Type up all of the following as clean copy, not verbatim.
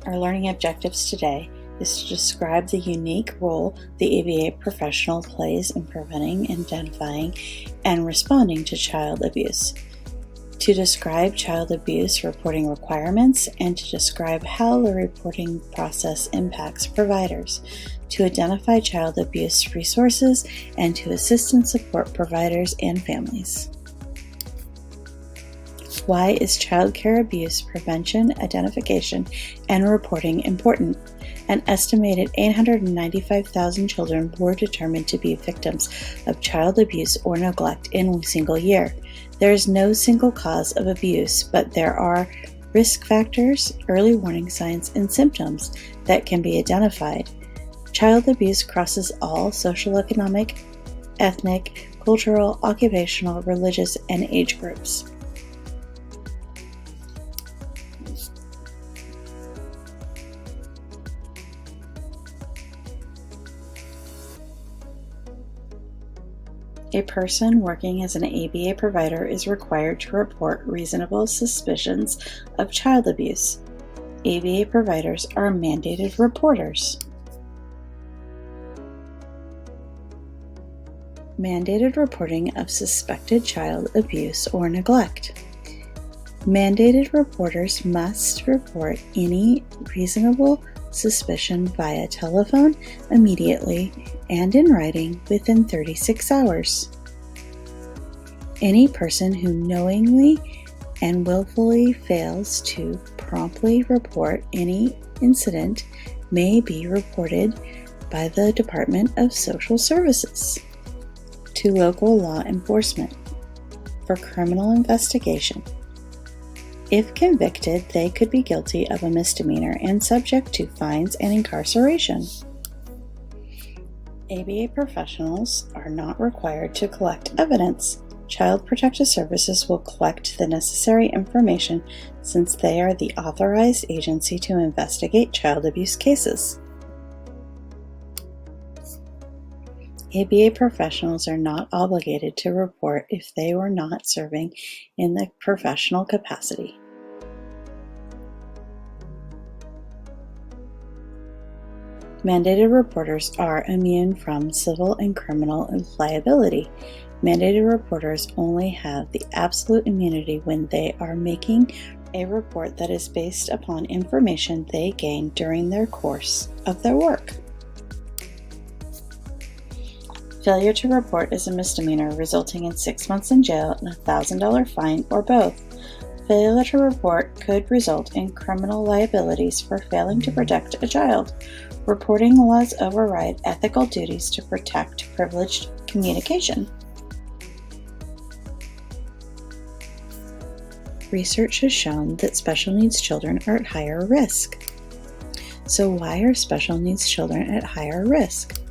Our learning objectives today is to describe the unique role the ABA professional plays in preventing, identifying, and responding to child abuse, to describe child abuse reporting requirements, and to describe how the reporting process impacts providers, to identify child abuse resources, and to assist and support providers and families. Why is child care abuse prevention, identification, and reporting important? An estimated 895,000 children were determined to be victims of child abuse or neglect in a single year. There is no single cause of abuse, but there are risk factors, early warning signs, and symptoms that can be identified. Child abuse crosses all socioeconomic, ethnic, cultural, occupational, religious, and age groups. A person working as an ABA provider is required to report reasonable suspicions of child abuse. ABA providers are mandated reporters. Mandated reporting of suspected child abuse or neglect. Mandated reporters must report any reasonable suspicion via telephone, immediately, and in writing within 36 hours. Any person who knowingly and willfully fails to promptly report any incident may be reported by the Department of Social Services to local law enforcement for criminal investigation. If convicted, they could be guilty of a misdemeanor and subject to fines and incarceration. ABA professionals are not required to collect evidence. Child Protective Services will collect the necessary information since they are the authorized agency to investigate child abuse cases. ABA professionals are not obligated to report if they were not serving in the professional capacity. Mandated reporters are immune from civil and criminal liability. Mandated reporters only have the absolute immunity when they are making a report that is based upon information they gained during their course of their work. Failure to report is a misdemeanor resulting in 6 months in jail and a $1,000 fine or both. Failure to report could result in criminal liabilities for failing to protect a child. Reporting laws override ethical duties to protect privileged communication. Research has shown that special needs children are at higher risk. So why are special needs children at higher risk?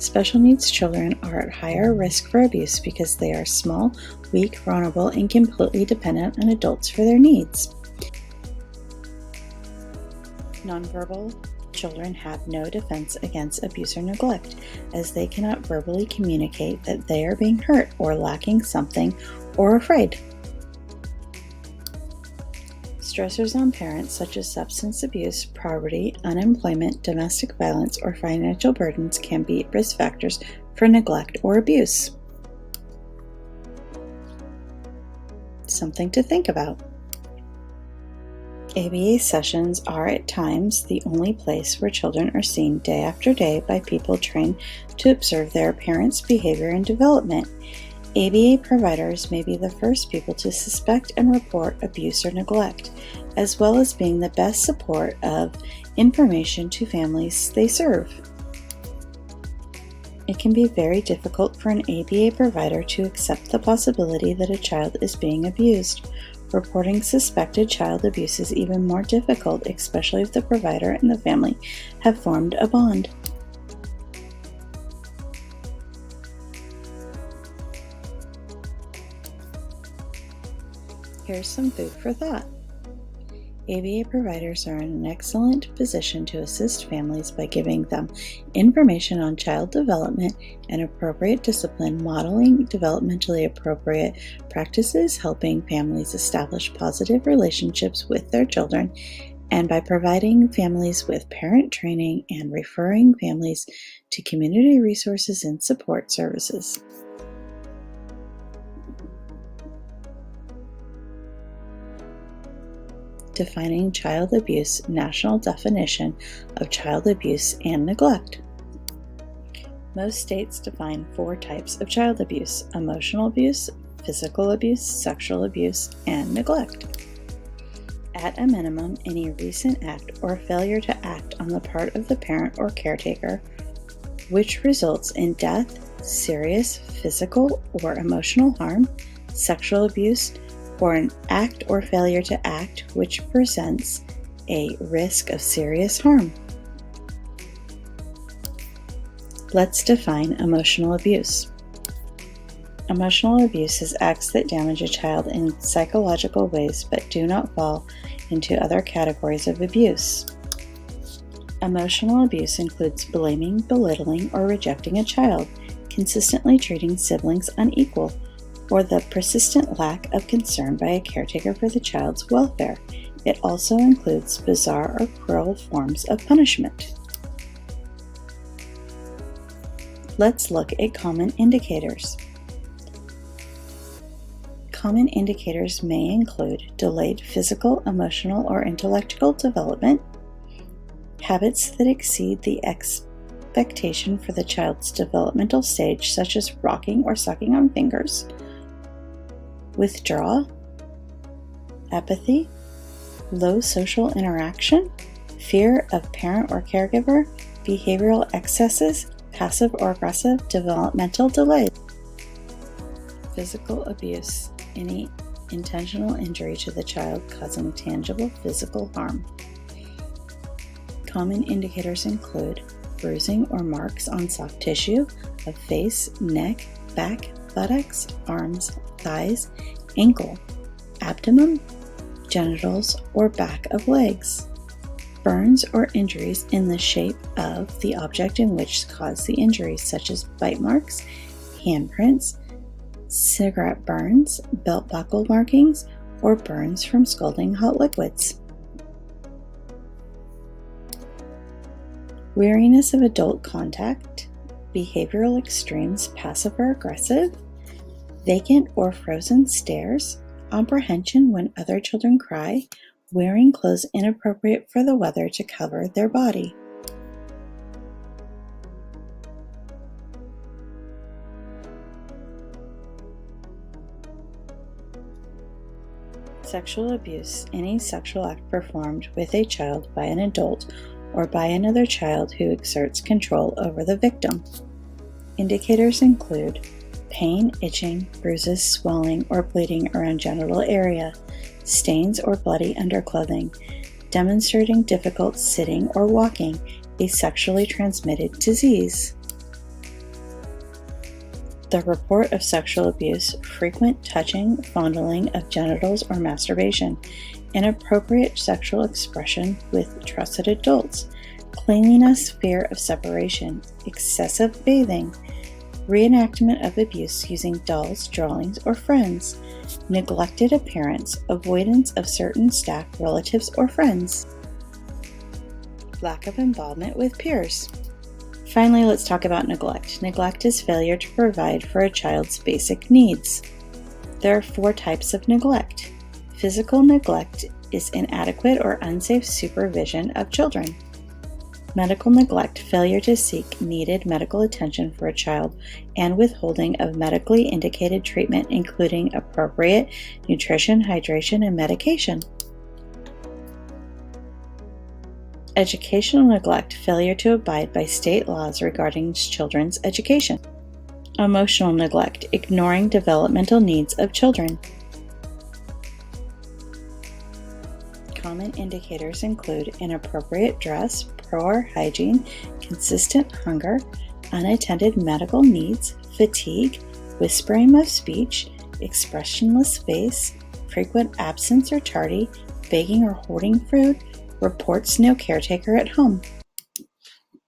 Special needs children are at higher risk for abuse because they are small, weak, vulnerable, and completely dependent on adults for their needs. Nonverbal children have no defense against abuse or neglect, as they cannot verbally communicate that they are being hurt or lacking something or afraid. Stressors on parents such as substance abuse, poverty, unemployment, domestic violence, or financial burdens can be risk factors for neglect or abuse. Something to think about. ABA sessions are at times the only place where children are seen day after day by people trained to observe their parents' behavior and development. ABA providers may be the first people to suspect and report abuse or neglect, as well as being the best support of information to families they serve. It can be very difficult for an ABA provider to accept the possibility that a child is being abused. Reporting suspected child abuse is even more difficult, especially if the provider and the family have formed a bond. Here's some food for thought. ABA providers are in an excellent position to assist families by giving them information on child development and appropriate discipline, modeling developmentally appropriate practices, helping families establish positive relationships with their children, and by providing families with parent training and referring families to community resources and support services. Defining child abuse, national definition of child abuse and neglect. Most states define 4 types of child abuse: emotional abuse, physical abuse, sexual abuse, and neglect. At a minimum, any recent act or failure to act on the part of the parent or caretaker, which results in death, serious physical or emotional harm, sexual abuse, or an act or failure to act which presents a risk of serious harm. Let's define emotional abuse. Emotional abuse is acts that damage a child in psychological ways but do not fall into other categories of abuse. Emotional abuse includes blaming, belittling, or rejecting a child, consistently treating siblings unequal, or the persistent lack of concern by a caretaker for the child's welfare. It also includes bizarre or cruel forms of punishment. Let's look at common indicators. Common indicators may include delayed physical, emotional, or intellectual development, habits that exceed the expectation for the child's developmental stage, such as rocking or sucking on fingers, withdrawal, apathy, low social interaction, fear of parent or caregiver, behavioral excesses, passive or aggressive developmental delays. Physical abuse, any intentional injury to the child causing tangible physical harm. Common indicators include bruising or marks on soft tissue of face, neck, back, buttocks, arms, thighs, ankle, abdomen, genitals, or back of legs. Burns or injuries in the shape of the object in which caused the injury, such as bite marks, handprints, cigarette burns, belt buckle markings, or burns from scalding hot liquids. Weariness of adult contact, behavioral extremes, passive or aggressive, vacant or frozen stares, apprehension when other children cry, wearing clothes inappropriate for the weather to cover their body. Sexual abuse, any sexual act performed with a child by an adult or by another child who exerts control over the victim. Indicators include pain, itching, bruises, swelling, or bleeding around genital area, stains or bloody underclothing, demonstrating difficult sitting or walking, a sexually transmitted disease. The report of sexual abuse, frequent touching, fondling of genitals or masturbation, inappropriate sexual expression with trusted adults, cleanliness, fear of separation, excessive bathing, reenactment of abuse using dolls, drawings, or friends, neglected appearance, avoidance of certain staff, relatives, or friends, lack of involvement with peers. Finally, let's talk about neglect. Neglect is failure to provide for a child's basic needs. There are 4 types of neglect. Physical neglect is inadequate or unsafe supervision of children. Medical neglect, failure to seek needed medical attention for a child and withholding of medically indicated treatment, including appropriate nutrition, hydration, and medication. Educational neglect, failure to abide by state laws regarding children's education. Emotional neglect, ignoring developmental needs of children. Common indicators include inappropriate dress, poor hygiene, consistent hunger, unattended medical needs, fatigue, whispering of speech, expressionless face, frequent absence or tardy, begging or hoarding food, reports no caretaker at home.